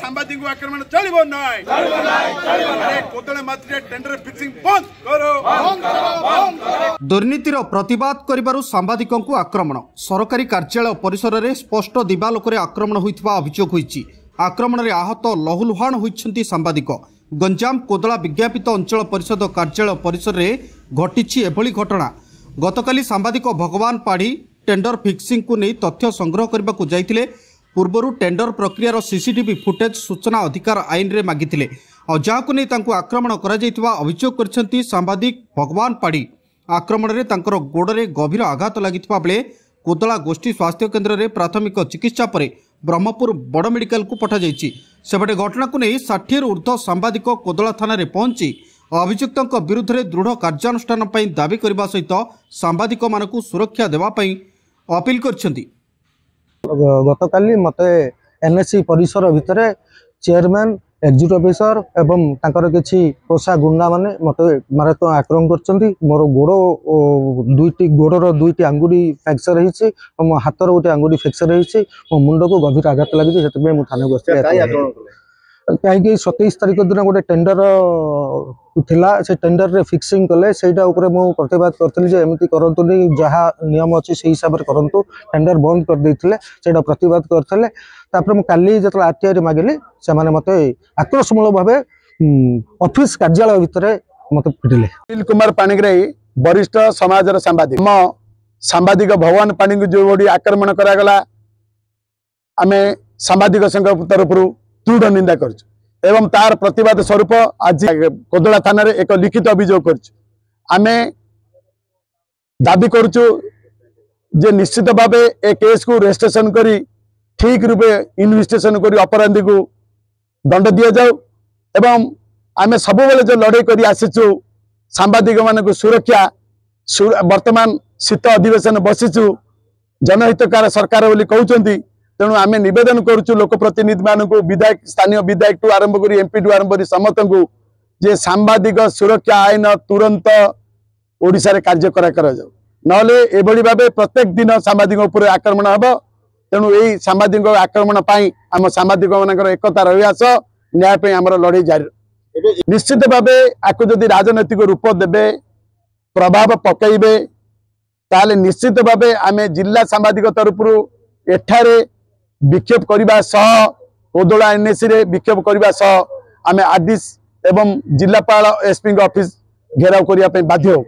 सांबादिक आक्रमण चलिबो नाय कोतळे मात्र टेंडर फिक्सिंग बंद करो। दुर्नीतिर प्रतिवाद करिबारु सांबादिकंकु आक्रमण सरकारी कार्यालय परिसर में स्पष्ट दिवालोकरे आक्रमण होइथिबा अभियोग होइछि। आक्रमण में आहत लहुलुहाण होइछन्ति सांबादिक। गंजाम कोदला विज्ञापित अंचल परिषद कार्यालय परिसर में घटिछि एभली घटना। गतकाली सांबादिक भगवान पाढ़ी टेंडर फिक्सिंग को नहीं तथ्य संग्रह करने को जाइथिले। पूर्वरु टेंडर प्रक्रियार सीसीटीवी फुटेज सूचना अधिकार आईन रे मागिथिले और जहां नहीं तांको आक्रमण करा जाइथिबा अभियोग करछन्ति सांबादिक भगवान पाढ़ी। आक्रमण में तांकर गोड़े गभीर आघात लागिथिबा बेले कोदला गोष्ठी स्वास्थ्य केन्द्र में प्राथमिक चिकित्सा पर ब्रह्मपुर बड़ मेडिकल को पठा जाइछि। सेपटे घटना को नहीं 60 रु ऊर्ध्व सांबादिक कोदला थाना रे पहुंची अभियुक्तों विरुद्ध में दृढ़ कार्यानुष्ठान दाबी करने सहित सांबादिक मानकु सुरक्षा देवा अपील करछन्ति। गतकाली मते एनएससी परिसर भितर चेयरमैन एग्जीक्यूटिव ऑफिसर एवं तांकर किछि पोषा गुंडा माने मते मारात्मक आक्रमण करछन्ति। मोर गोड़र दुईटी आंगुड़ी फ्रैक्चर होइछि, मो हाथर गोटे आंगुड़ी फ्रैक्चर होइछि, मो मुंड को गभीर आघात लागिछि। सेतबे मु थाने बसि कहीं 27 तारिख दिन गोटे टेंडर थिला, से टेंडर रे फिक्सिंग कले सेटा ऊपर मु प्रतिवाद करथि जे एमिति करंतुनी, जहा नियम अछि से हिसाब रे करंतु। टेंडर बंद कर देथिले सेटा प्रतिवाद करथले। तापर मु काली जतला आरटीआई रे मागिले से माने मते आक्रोशमूलक भाबे ऑफिस कार्यालय भितर मते पिटिले। अनिल कुमार पाणिग्राही वरिष्ठ समाजर सांबादिक सांबादिक भगवान पाणी को जो बड़ी आक्रमण करा गला आमे सांबादिक संघ तरफ दृढ़ निंदा करछु एवं तार प्रतिवाद स्वरूप आज कोदला थाना रे एक लिखित अभियोग करछु। आमे दाबी करछु जे निश्चित भावे ए केस को रजिस्ट्रेशन करी ठीक रूपे इन्वेस्टिगेशन करी अपराधी को दंड दिया जाऊ एवं आमे सब बेले जो लड़ाई करी आसीछु सांबादिक मान सुरक्षा वर्तमान शीत अधिवेशन बसीचु जनहितकार सरकार बोली कहउचंती। तेणु आम नवेदन करुचु लोकप्रतिनिधि मानक विधायक स्थानीय विधायक टू आरंभ कर एमपी टू आरंभ कर समस्त को जे सांबादिक सुरक्षा आईन तुरंत ओडिशा रे कार्य करा जाऊ नले एभली भाबे प्रत्येक दिन सांबादिक उपर आक्रमण हबो। तेणु यही सांबादिक आक्रमण पाई आम सांबादिक मानकर एकता रहियास न्याय पे आमर लड़ाई जारी। निश्चित भाबे आकु जदि राजनैतिक रूप देबे प्रभाव पकईबे ताले निश्चित भाबे आमे जिला सांबादिक तरफ एठारे विक्षेप करने सह कोदला एनएससी रे विक्षेप करने सह आमे आरडीसी एवं जिलापाल एसपी ऑफिस घेराव करने बाध्य हो।